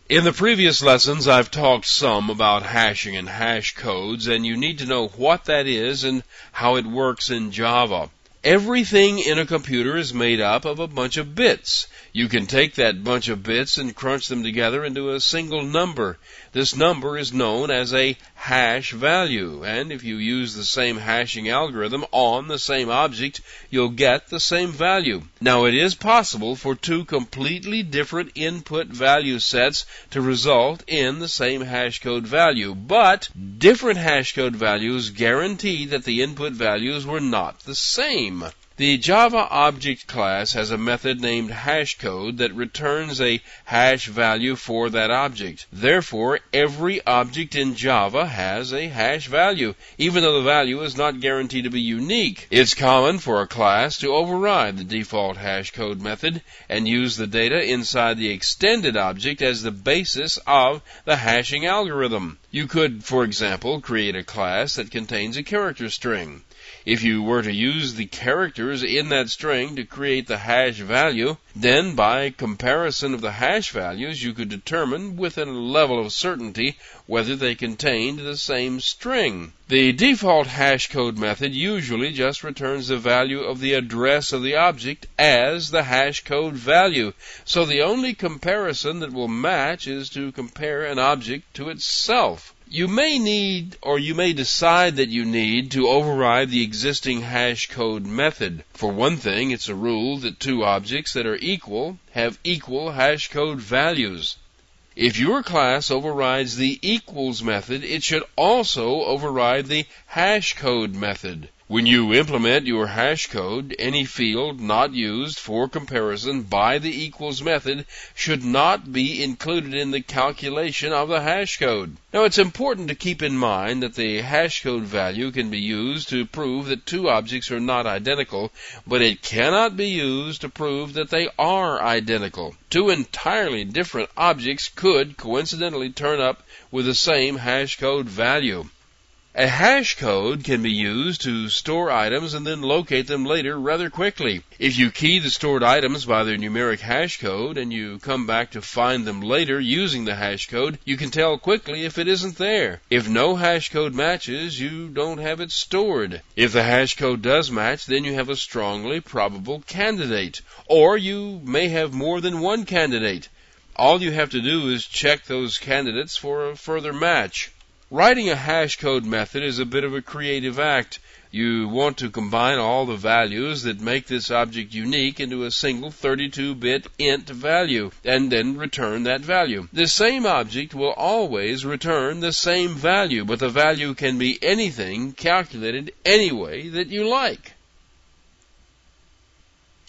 In the previous lessons, I've talked some about hashing and hash codes, and you need to know what that is and how it works in Java. Everything in a computer is made up of a bunch of bits. You can take that bunch of bits and crunch them together into a single number. This number is known as a hash value, and if you use the same hashing algorithm on the same object, you'll get the same value. Now, it is possible for two completely different input value sets to result in the same hashcode value, but different hashcode values guarantee that the input values were not the same. The Java object class has a method named Hashcode that returns a hash value for that object. Therefore, every object in Java has a hash value, even though the value is not guaranteed to be unique. It's common for a class to override the default hashcode method and use the data inside the extended object as the basis of the hashing algorithm. You could, for example, create a class that contains a character string. If you were to use the characters in that string to create the hash value, then by comparison of the hash values, you could determine within a level of certainty whether they contained the same string. The default hashcode method usually just returns the value of the address of the object as the hashcode value, so the only comparison that will match is to compare an object to itself. You may need, or you may decide that you need, to override the existing hashcode method. For one thing, it's a rule that two objects that are equal have equal hashcode values. If your class overrides the equals method, it should also override the hashcode method. When you implement your hashcode, any field not used for comparison by the equals method should not be included in the calculation of the hashcode. Now, it's important to keep in mind that the hashcode value can be used to prove that two objects are not identical, but it cannot be used to prove that they are identical. Two entirely different objects could coincidentally turn up with the same hashcode value. A hashcode can be used to store items and then locate them later rather quickly. If you key the stored items by their numeric hashcode and you come back to find them later using the hashcode, you can tell quickly if it isn't there. If no hashcode matches, you don't have it stored. If the hashcode does match, then you have a strongly probable candidate. Or you may have more than one candidate. All you have to do is check those candidates for a further match. Writing a hashcode method is a bit of a creative act. You want to combine all the values that make this object unique into a single 32-bit int value, and then return that value. The same object will always return the same value, but the value can be anything calculated any way that you like.